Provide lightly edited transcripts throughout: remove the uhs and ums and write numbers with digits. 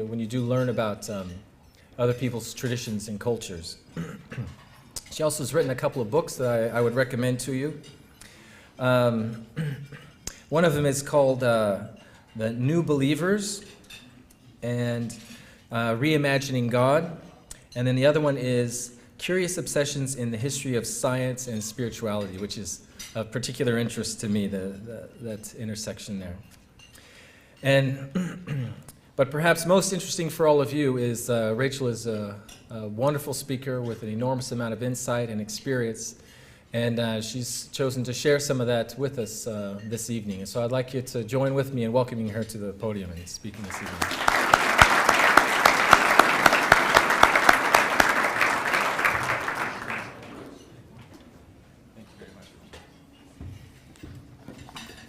when you do learn about other people's traditions and cultures. She also has written a couple of books that I would recommend to you. One of them is called The New Believers and Reimagining God. And then the other one is Curious Obsessions in the History of Science and Spirituality, which is of particular interest to me, that intersection there. And but perhaps most interesting for all of you is Rachael is a wonderful speaker with an enormous amount of insight and experience, and she's chosen to share some of that with us this evening. And so I'd like you to join with me in welcoming her to the podium and speaking this evening.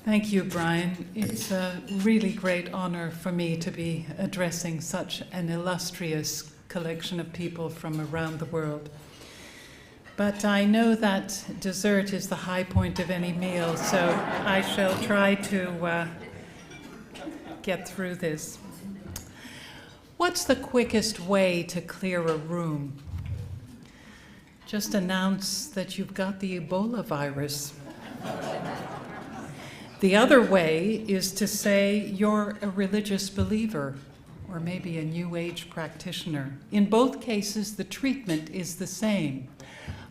Thank you, Brian. It's a really great honor for me to be addressing such an illustrious collection of people from around the world. But I know that dessert is the high point of any meal, so I shall try to get through this. What's the quickest way to clear a room? Just announce that you've got the Ebola virus. The other way is to say you're a religious believer or maybe a New Age practitioner. In both cases, the treatment is the same.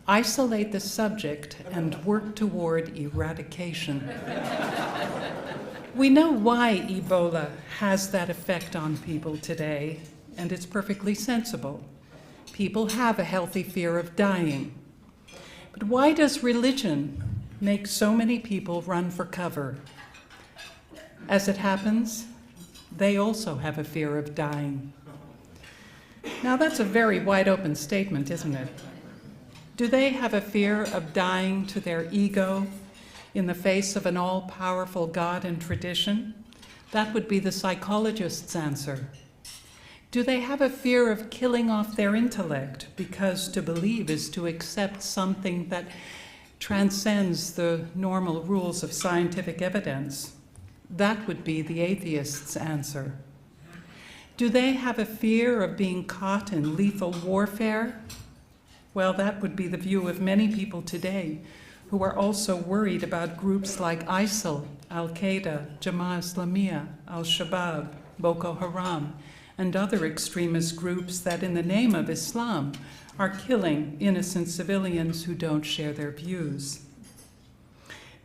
Isolate the subject and work toward eradication. We know why Ebola has that effect on people today, and it's perfectly sensible. People have a healthy fear of dying. But why does religion make so many people run for cover? As it happens, they also have a fear of dying. Now that's a very wide open statement, isn't it? Do they have a fear of dying to their ego in the face of an all-powerful God and tradition? That would be the psychologist's answer. Do they have a fear of killing off their intellect because to believe is to accept something that transcends the normal rules of scientific evidence? That would be the atheist's answer. Do they have a fear of being caught in lethal warfare? Well, that would be the view of many people today who are also worried about groups like ISIL, Al-Qaeda, Jamaat Islamiyah, Al-Shabaab, Boko Haram, and other extremist groups that in the name of Islam are killing innocent civilians who don't share their views.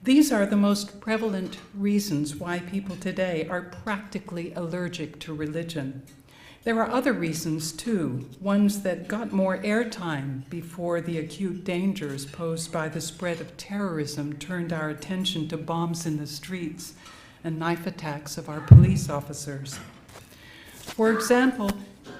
These are the most prevalent reasons why people today are practically allergic to religion. There are other reasons too, ones that got more airtime before the acute dangers posed by the spread of terrorism turned our attention to bombs in the streets and knife attacks of our police officers. For example,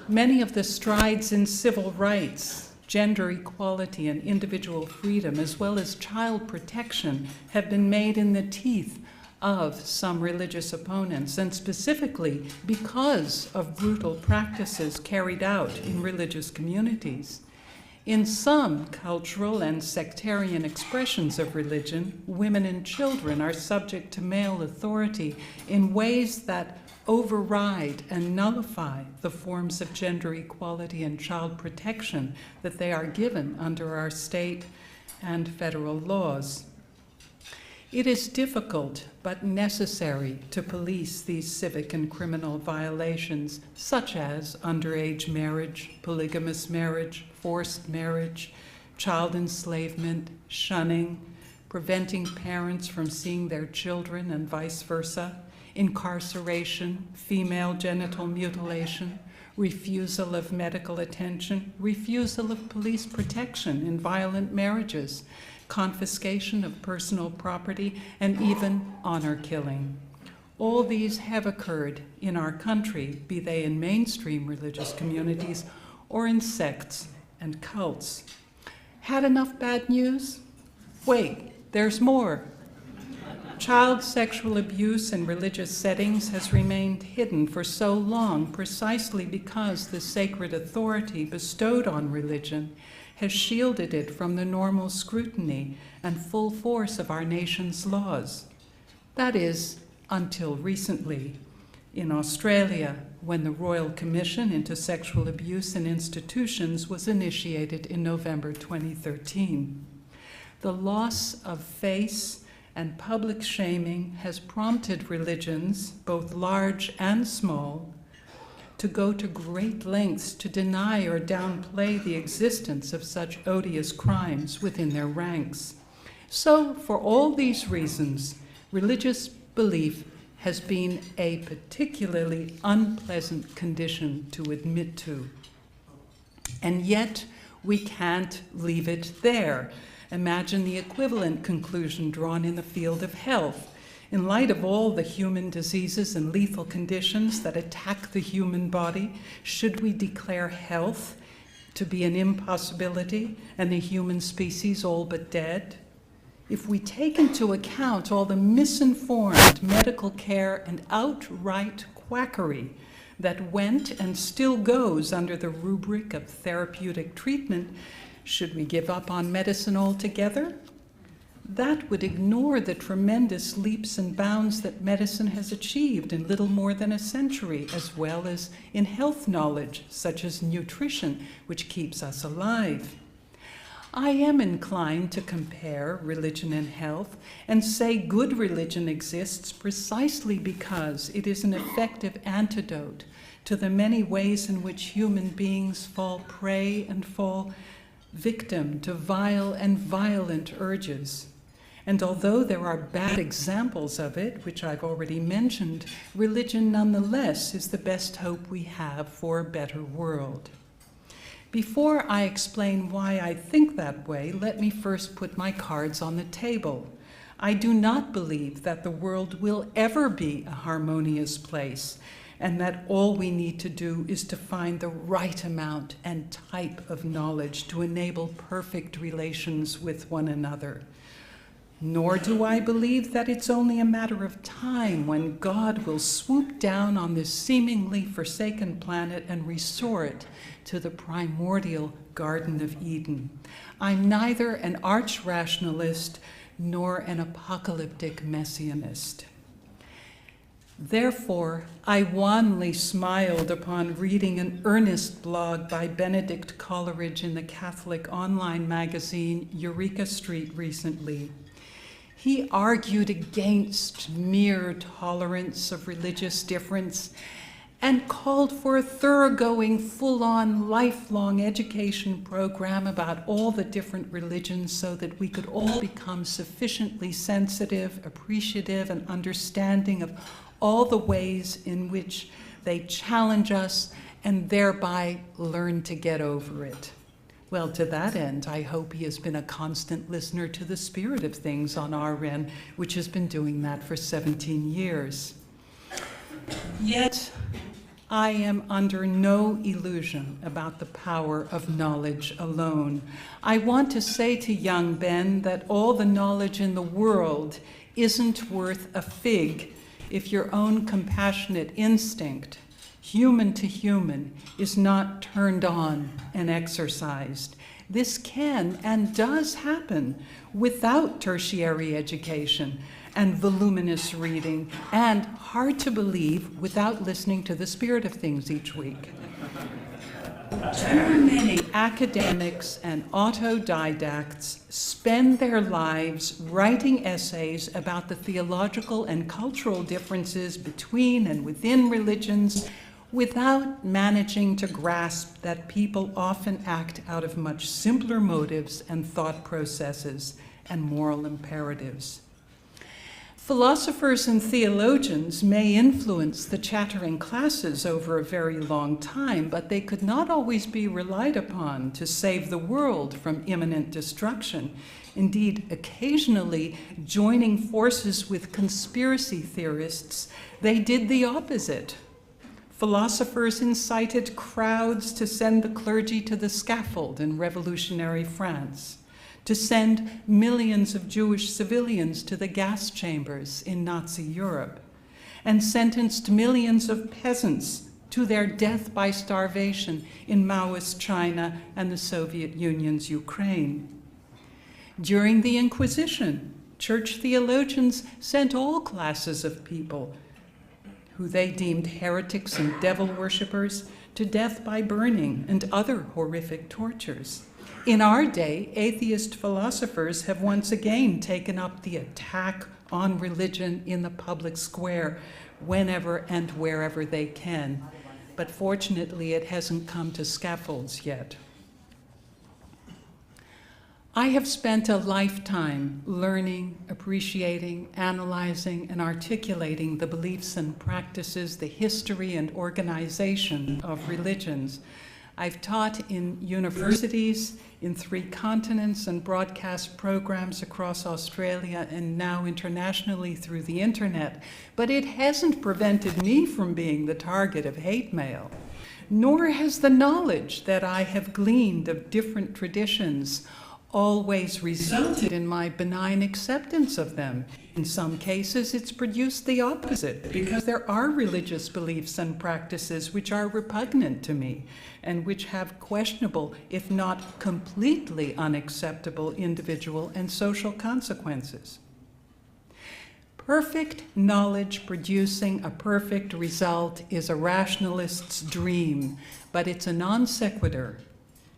many of the strides in civil rights, gender equality, and individual freedom, as well as child protection, have been made in the teeth of some religious opponents, and specifically because of brutal practices carried out in religious communities. In some cultural and sectarian expressions of religion, women and children are subject to male authority in ways that override and nullify the forms of gender equality and child protection that they are given under our state and federal laws. It is difficult but necessary to police these civic and criminal violations, such as underage marriage, polygamous marriage, forced marriage, child enslavement, shunning, preventing parents from seeing their children and vice versa, incarceration, female genital mutilation, refusal of medical attention, refusal of police protection in violent marriages, confiscation of personal property, and even honor killing. All these have occurred in our country, be they in mainstream religious communities or in sects and cults. Had enough bad news? Wait, there's more. Child sexual abuse in religious settings has remained hidden for so long precisely because the sacred authority bestowed on religion has shielded it from the normal scrutiny and full force of our nation's laws. That is, until recently. In Australia, when the Royal Commission into Sexual Abuse in Institutions was initiated in November 2013. The loss of face and public shaming has prompted religions, both large and small, to go to great lengths to deny or downplay the existence of such odious crimes within their ranks. So, for all these reasons, religious belief has been a particularly unpleasant condition to admit to. And yet, we can't leave it there. Imagine the equivalent conclusion drawn in the field of health. In light of all the human diseases and lethal conditions that attack the human body, should we declare health to be an impossibility and the human species all but dead? If we take into account all the misinformed medical care and outright quackery that went and still goes under the rubric of therapeutic treatment, should we give up on medicine altogether? That would ignore the tremendous leaps and bounds that medicine has achieved in little more than a century, as well as in health knowledge, such as nutrition, which keeps us alive. I am inclined to compare religion and health and say good religion exists precisely because it is an effective antidote to the many ways in which human beings fall prey and fall victim to vile and violent urges. And although there are bad examples of it, which I've already mentioned, religion nonetheless is the best hope we have for a better world. Before I explain why I think that way, let me first put my cards on the table. I do not believe that the world will ever be a harmonious place, and that all we need to do is to find the right amount and type of knowledge to enable perfect relations with one another. Nor do I believe that it's only a matter of time when God will swoop down on this seemingly forsaken planet and restore it to the primordial Garden of Eden. I'm neither an arch-rationalist nor an apocalyptic messianist. Therefore, I wanly smiled upon reading an earnest blog by Benedict Coleridge in the Catholic online magazine Eureka Street recently. He argued against mere tolerance of religious difference and called for a thoroughgoing, full-on, lifelong education program about all the different religions so that we could all become sufficiently sensitive, appreciative, and understanding of all the ways in which they challenge us and thereby learn to get over it. Well, to that end, I hope he has been a constant listener to the spirit of things on RN, which has been doing that for 17 years. Yet, I am under no illusion about the power of knowledge alone. I want to say to young Ben that all the knowledge in the world isn't worth a fig if your own compassionate instinct, human to human, is not turned on and exercised. This can and does happen without tertiary education and voluminous reading, and hard to believe without listening to the spirit of things each week. Too many academics and autodidacts spend their lives writing essays about the theological and cultural differences between and within religions without managing to grasp that people often act out of much simpler motives and thought processes and moral imperatives. Philosophers and theologians may influence the chattering classes over a very long time, but they could not always be relied upon to save the world from imminent destruction. Indeed, occasionally joining forces with conspiracy theorists, they did the opposite. Philosophers incited crowds to send the clergy to the scaffold in revolutionary France, to send millions of Jewish civilians to the gas chambers in Nazi Europe, and sentenced millions of peasants to their death by starvation in Maoist China and the Soviet Union's Ukraine. During the Inquisition, church theologians sent all classes of people who they deemed heretics and devil worshippers, to death by burning and other horrific tortures. In our day, atheist philosophers have once again taken up the attack on religion in the public square whenever and wherever they can. But fortunately, it hasn't come to scaffolds yet. I have spent a lifetime learning, appreciating, analyzing, and articulating the beliefs and practices, the history and organization of religions. I've taught in universities in 3 continents and broadcast programs across Australia and now internationally through the internet, but it hasn't prevented me from being the target of hate mail, nor has the knowledge that I have gleaned of different traditions always resulted in my benign acceptance of them. In some cases, it's produced the opposite, because there are religious beliefs and practices which are repugnant to me and which have questionable, if not completely unacceptable, individual and social consequences. Perfect knowledge producing a perfect result is a rationalist's dream, but it's a non sequitur.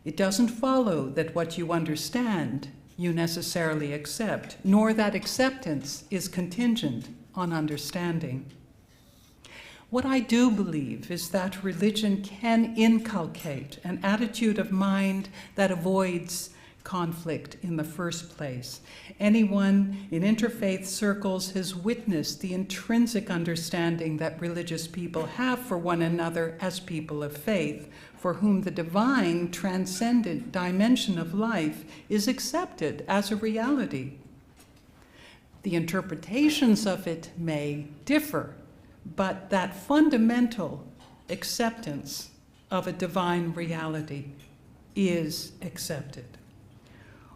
It doesn't follow that what you understand you necessarily accept, nor that acceptance is contingent on understanding. What I do believe is that religion can inculcate an attitude of mind that avoids conflict in the first place. Anyone in interfaith circles has witnessed the intrinsic understanding that religious people have for one another as people of faith, for whom the divine, transcendent dimension of life is accepted as a reality. The interpretations of it may differ, but that fundamental acceptance of a divine reality is accepted.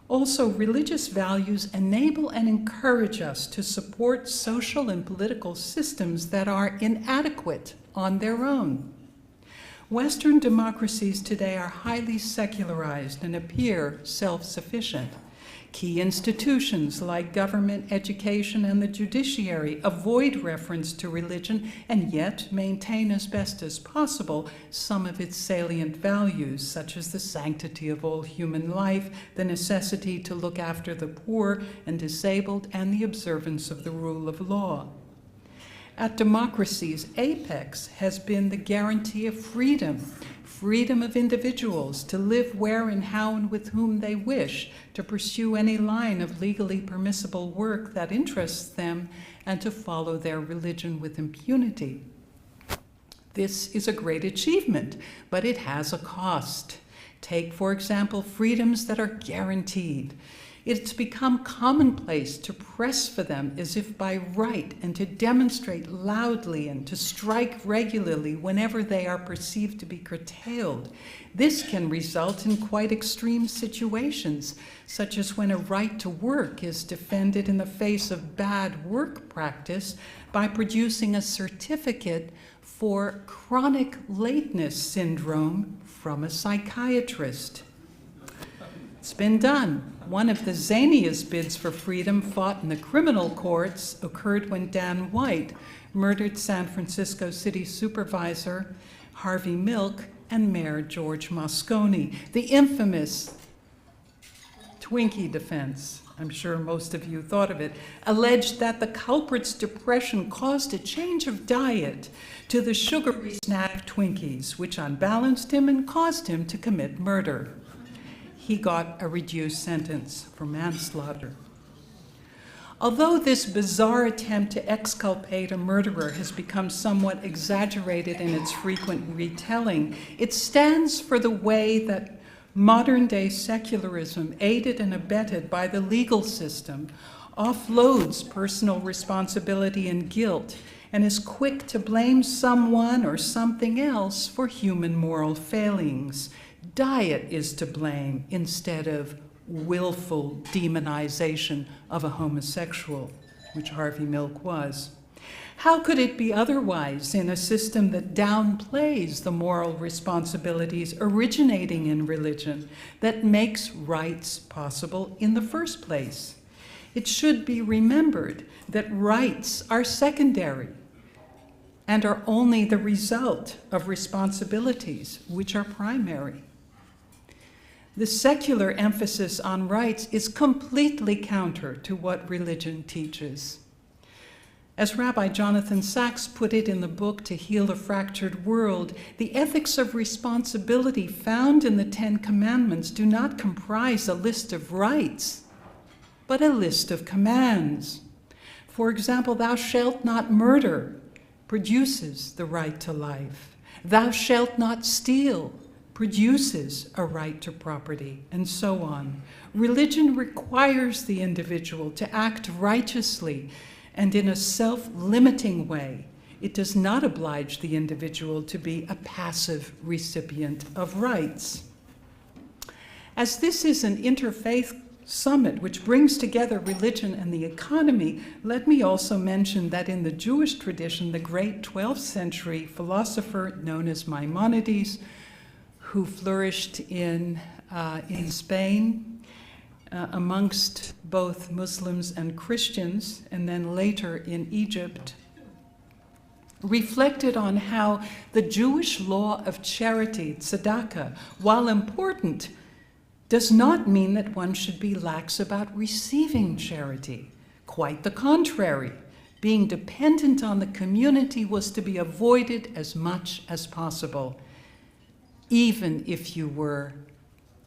Also, religious values enable and encourage us to support social and political systems that are inadequate on their own. Western democracies today are highly secularized and appear self-sufficient. Key institutions like government, education, and the judiciary avoid reference to religion and yet maintain as best as possible some of its salient values, such as the sanctity of all human life, the necessity to look after the poor and disabled, and the observance of the rule of law. At democracy's apex has been the guarantee of freedom, freedom of individuals to live where and how and with whom they wish, to pursue any line of legally permissible work that interests them, and to follow their religion with impunity. This is a great achievement, but it has a cost. Take, for example, freedoms that are guaranteed. It's become commonplace to press for them as if by right, and to demonstrate loudly and to strike regularly whenever they are perceived to be curtailed. This can result in quite extreme situations, such as when a right to work is defended in the face of bad work practice by producing a certificate for chronic lateness syndrome from a psychiatrist. It's been done. One of the zaniest bids for freedom fought in the criminal courts occurred when Dan White murdered San Francisco City Supervisor Harvey Milk and Mayor George Moscone. The infamous Twinkie defense, I'm sure most of you thought of it, alleged that the culprit's depression caused a change of diet to the sugary snack Twinkies, which unbalanced him and caused him to commit murder. He got a reduced sentence for manslaughter. Although this bizarre attempt to exculpate a murderer has become somewhat exaggerated in its frequent retelling, it stands for the way that modern-day secularism, aided and abetted by the legal system, offloads personal responsibility and guilt and is quick to blame someone or something else for human moral failings. Diet is to blame instead of willful demonization of a homosexual, which Harvey Milk was. How could it be otherwise in a system that downplays the moral responsibilities originating in religion, that makes rights possible in the first place? It should be remembered that rights are secondary. and are only the result of responsibilities which are primary. The secular emphasis on rights is completely counter to what religion teaches. As Rabbi Jonathan Sacks put it in the book To Heal a Fractured World, the ethics of responsibility found in the Ten Commandments do not comprise a list of rights, but a list of commands. For example, thou shalt not murder produces the right to life. Thou shalt not steal produces a right to property, and so on. Religion requires the individual to act righteously and in a self-limiting way. It does not oblige the individual to be a passive recipient of rights. As this is an interfaith summit which brings together religion and the economy, let me also mention that in the Jewish tradition, the great 12th century philosopher known as Maimonides, who flourished in Spain, amongst both Muslims and Christians, and then later in Egypt, reflected on how the Jewish law of charity, tzedakah, while important, does not mean that one should be lax about receiving charity. Quite the contrary. Being dependent on the community was to be avoided as much as possible, even if you were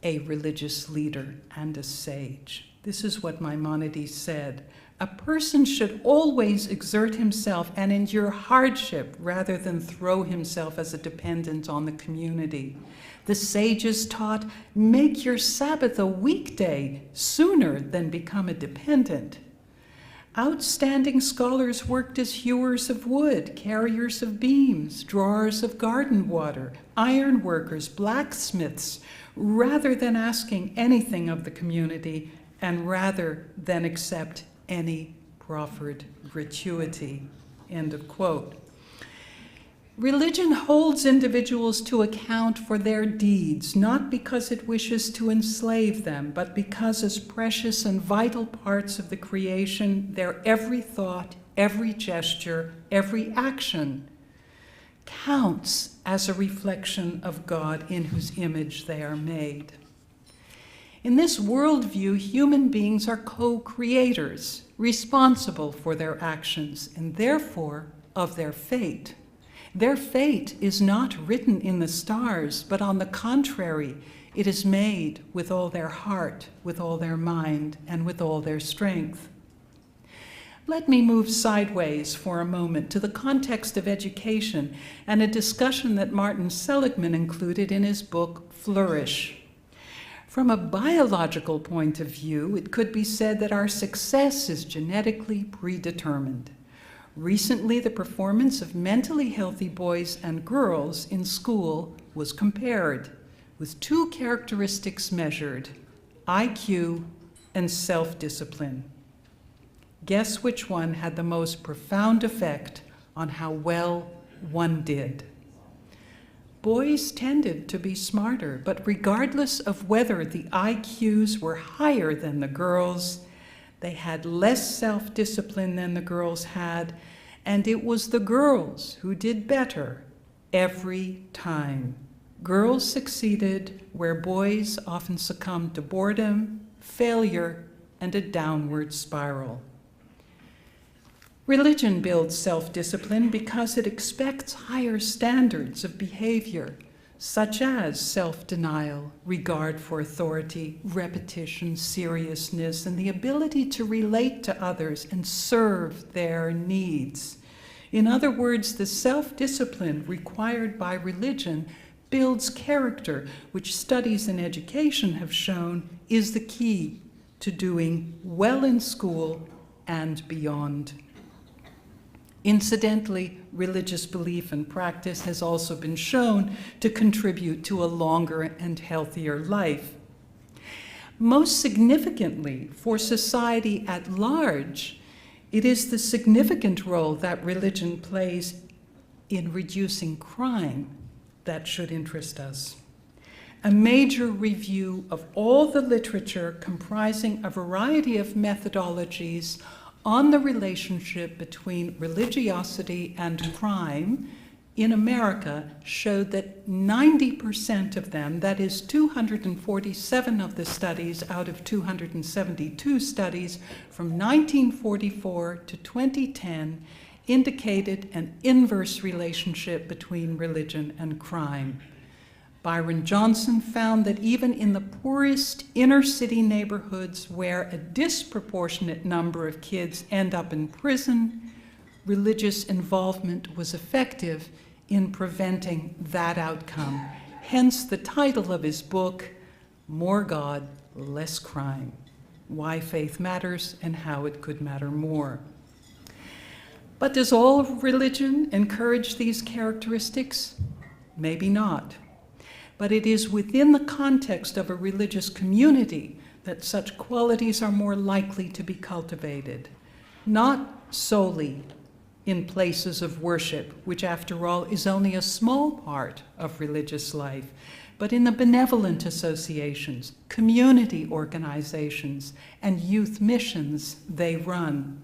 a religious leader and a sage. This is what Maimonides said. A person should always exert himself and endure hardship rather than throw himself as a dependent on the community. The sages taught, make your Sabbath a weekday sooner than become a dependent. Outstanding scholars worked as hewers of wood, carriers of beams, drawers of garden water, iron workers, blacksmiths, rather than asking anything of the community and rather than accept any proffered gratuity. End of quote. Religion holds individuals to account for their deeds, not because it wishes to enslave them, but because as precious and vital parts of the creation, their every thought, every gesture, every action counts as a reflection of God in whose image they are made. In this worldview, human beings are co-creators, responsible for their actions and therefore of their fate. Their fate is not written in the stars, but on the contrary, it is made with all their heart, with all their mind, and with all their strength. Let me move sideways for a moment to the context of education and a discussion that Martin Seligman included in his book, Flourish. From a biological point of view, it could be said that our success is genetically predetermined. Recently, the performance of mentally healthy boys and girls in school was compared, with two characteristics measured, IQ and self-discipline. Guess which one had the most profound effect on how well one did? Boys tended to be smarter, but regardless of whether the IQs were higher than the girls, they had less self-discipline than the girls had, and it was the girls who did better every time. Girls succeeded where boys often succumbed to boredom, failure, and a downward spiral. Religion builds self-discipline because it expects higher standards of behavior, such as self-denial, regard for authority, repetition, seriousness, and the ability to relate to others and serve their needs. In other words, the self-discipline required by religion builds character, which studies in education have shown is the key to doing well in school and beyond. Incidentally, religious belief and practice has also been shown to contribute to a longer and healthier life. Most significantly, for society at large, it is the significant role that religion plays in reducing crime that should interest us. A major review of all the literature comprising a variety of methodologies on the relationship between religiosity and crime in America showed that 90% of them, that is 247 of the studies out of 272 studies from 1944 to 2010, indicated an inverse relationship between religion and crime. Byron Johnson found that even in the poorest inner city neighborhoods where a disproportionate number of kids end up in prison, religious involvement was effective in preventing that outcome. Hence the title of his book, More God, Less Crime: Why Faith Matters and How It Could Matter More. But does all religion encourage these characteristics? Maybe not. But it is within the context of a religious community that such qualities are more likely to be cultivated, not solely in places of worship, which after all is only a small part of religious life, but in the benevolent associations, community organizations, and youth missions they run.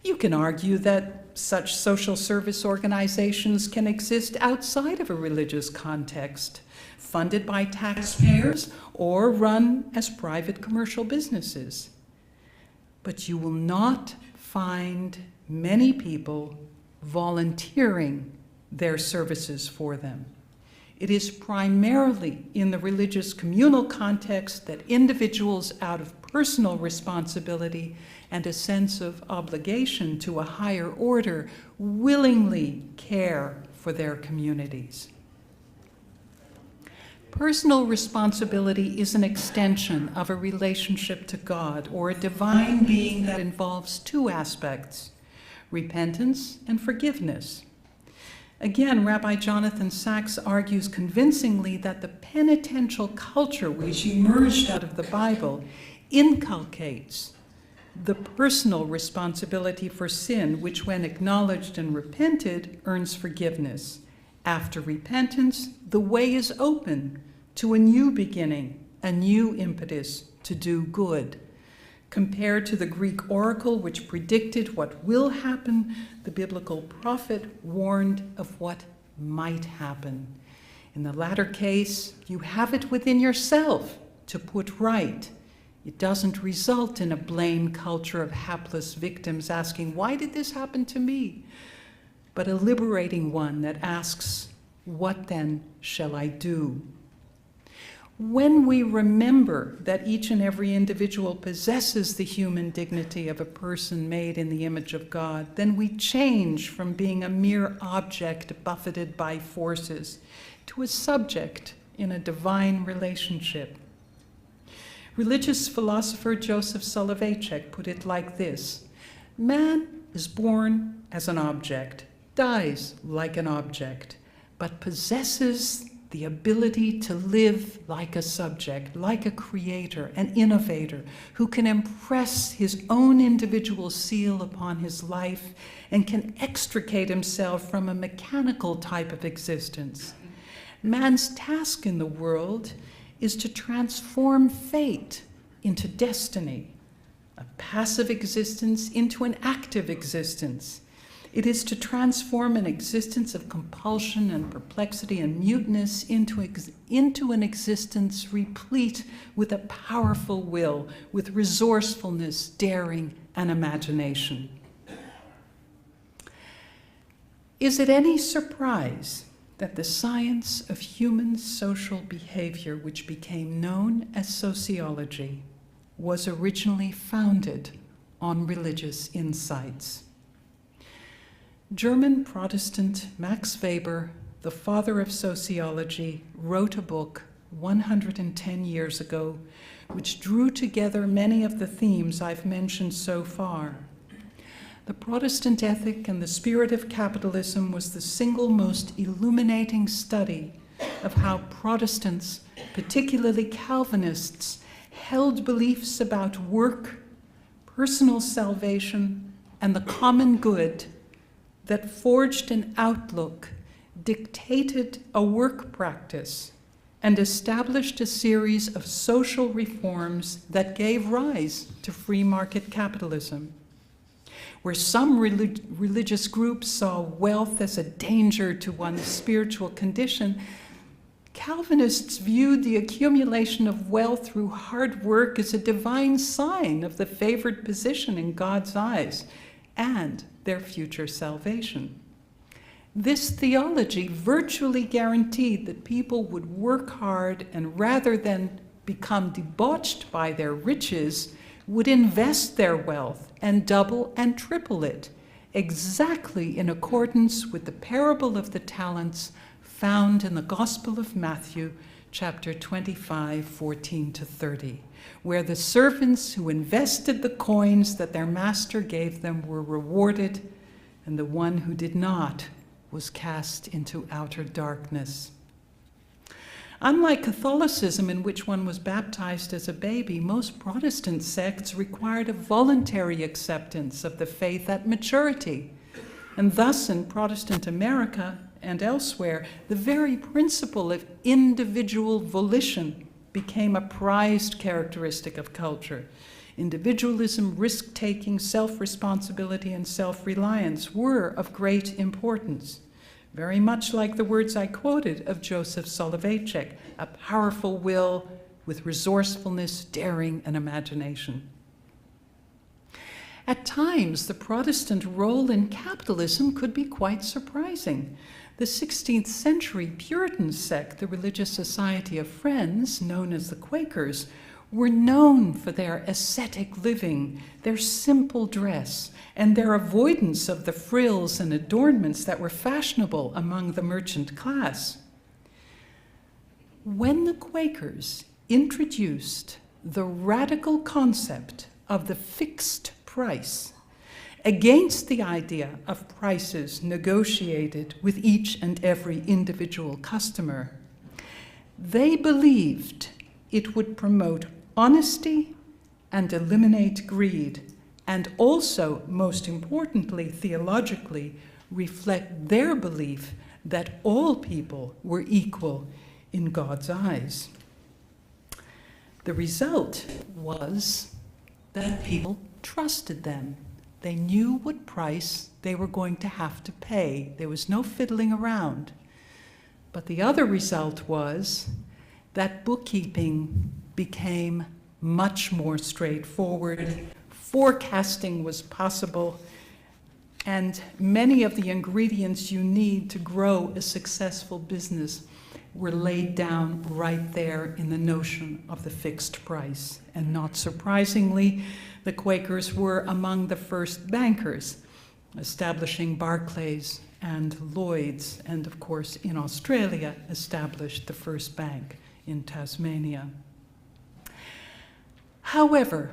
You can argue that such social service organizations can exist outside of a religious context, funded by taxpayers or run as private commercial businesses. But you will not find many people volunteering their services for them. It is primarily in the religious communal context that individuals, out of personal responsibility and a sense of obligation to a higher order, willingly care for their communities. Personal responsibility is an extension of a relationship to God or a divine being that involves two aspects: repentance and forgiveness. Again, Rabbi Jonathan Sacks argues convincingly that the penitential culture which emerged out of the Bible inculcates the personal responsibility for sin, which when acknowledged and repented, earns forgiveness. After repentance, the way is open to a new beginning, a new impetus to do good. Compared to the Greek oracle which predicted what will happen, the biblical prophet warned of what might happen. In the latter case, you have it within yourself to put right. It doesn't result in a blame culture of hapless victims asking, "Why did this happen to me?" but a liberating one that asks, "What then shall I do?" When we remember that each and every individual possesses the human dignity of a person made in the image of God, then we change from being a mere object buffeted by forces to a subject in a divine relationship. Religious philosopher Joseph Soloveitchik put it like this: man is born as an object, dies like an object, but possesses the ability to live like a subject, like a creator, an innovator, who can impress his own individual seal upon his life and can extricate himself from a mechanical type of existence. Man's task in the world is to transform fate into destiny, a passive existence into an active existence. It is to transform an existence of compulsion and perplexity and muteness into an existence replete with a powerful will, with resourcefulness, daring, and imagination. Is it any surprise that the science of human social behavior, which became known as sociology, was originally founded on religious insights? German Protestant Max Weber, the father of sociology, wrote a book 110 years ago, which drew together many of the themes I've mentioned so far. The Protestant ethic and the spirit of capitalism was the single most illuminating study of how Protestants, particularly Calvinists, held beliefs about work, personal salvation, and the common good that forged an outlook, dictated a work practice, and established a series of social reforms that gave rise to free market capitalism. Where some religious groups saw wealth as a danger to one's spiritual condition, Calvinists viewed the accumulation of wealth through hard work as a divine sign of the favored position in God's eyes and their future salvation. This theology virtually guaranteed that people would work hard and rather than become debauched by their riches, would invest their wealth and double and triple it, exactly in accordance with the parable of the talents found in the Gospel of Matthew, chapter 25, 14 to 30, where the servants who invested the coins that their master gave them were rewarded, and the one who did not was cast into outer darkness. Unlike Catholicism, in which one was baptized as a baby, most Protestant sects required a voluntary acceptance of the faith at maturity. And thus, in Protestant America and elsewhere, the very principle of individual volition became a prized characteristic of culture. Individualism, risk-taking, self-responsibility, and self-reliance were of great importance. Very much like the words I quoted of Joseph Soloveitchik, a powerful will with resourcefulness, daring, and imagination. At times, the Protestant role in capitalism could be quite surprising. The 16th century Puritan sect, the Religious Society of Friends, known as the Quakers, were known for their ascetic living, their simple dress, and their avoidance of the frills and adornments that were fashionable among the merchant class. When the Quakers introduced the radical concept of the fixed price against the idea of prices negotiated with each and every individual customer, they believed it would promote honesty and eliminate greed, and also, most importantly, theologically, reflect their belief that all people were equal in God's eyes. The result was that people trusted them. They knew what price they were going to have to pay. There was no fiddling around. But the other result was that bookkeeping became much more straightforward. Forecasting was possible, and many of the ingredients you need to grow a successful business were laid down right there in the notion of the fixed price. And not surprisingly, the Quakers were among the first bankers, establishing Barclays and Lloyd's, and of course in Australia established the first bank in Tasmania. However,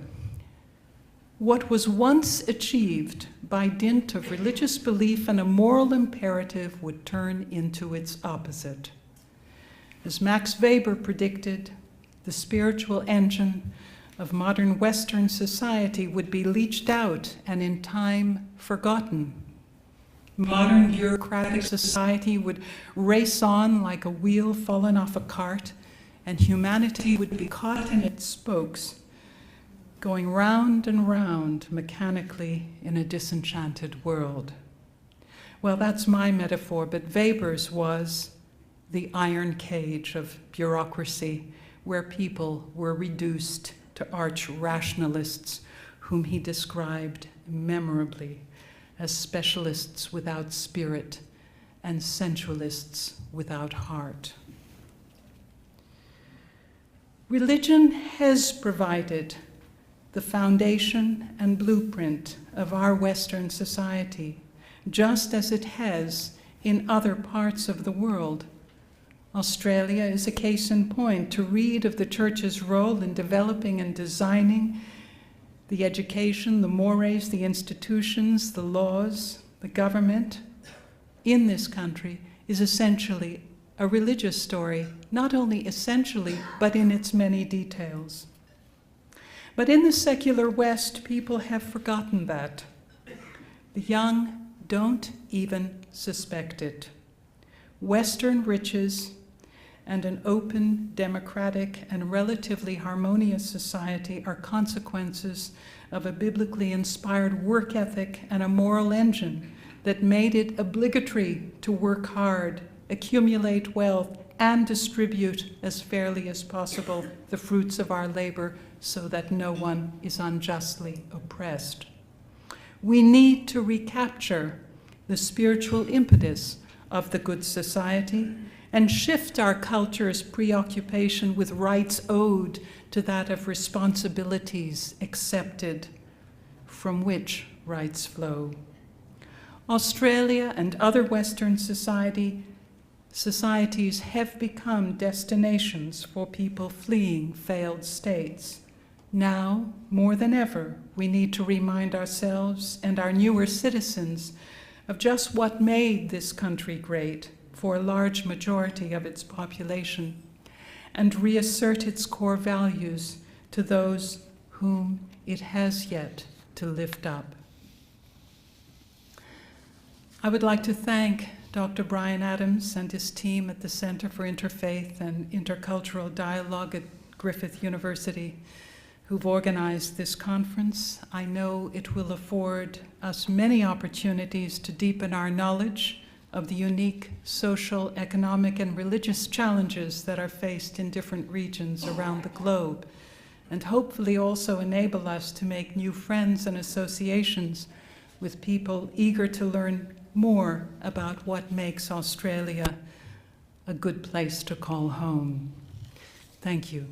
what was once achieved by dint of religious belief and a moral imperative would turn into its opposite. As Max Weber predicted, the spiritual engine of modern Western society would be leached out and in time forgotten. Modern bureaucratic society would race on like a wheel fallen off a cart, and humanity would be caught in its spokes, going round and round mechanically in a disenchanted world. Well, that's my metaphor, but Weber's was the iron cage of bureaucracy, where people were reduced to arch rationalists, whom he described memorably as specialists without spirit and sensualists without heart. Religion has provided the foundation and blueprint of our Western society, just as it has in other parts of the world. Australia is a case in point. To read of the Church's role in developing and designing the education, the mores, the institutions, the laws, the government in this country is essentially a religious story, not only essentially, but in its many details. But in the secular West, people have forgotten that. The young don't even suspect it. Western riches and an open, democratic, and relatively harmonious society are consequences of a biblically inspired work ethic and a moral engine that made it obligatory to work hard, accumulate wealth, and distribute as fairly as possible the fruits of our labor so that no one is unjustly oppressed. We need to recapture the spiritual impetus of the good society and shift our culture's preoccupation with rights owed to that of responsibilities accepted, from which rights flow. Australia and other Western societies have become destinations for people fleeing failed states. Now, more than ever, we need to remind ourselves and our newer citizens of just what made this country great for a large majority of its population, and reassert its core values to those whom it has yet to lift up. I would like to thank Dr. Brian Adams and his team at the Center for Interfaith and Intercultural Dialogue at Griffith University, who've organized this conference. I know it will afford us many opportunities to deepen our knowledge of the unique social, economic, and religious challenges that are faced in different regions around the globe, and hopefully also enable us to make new friends and associations with people eager to learn more about what makes Australia a good place to call home. Thank you.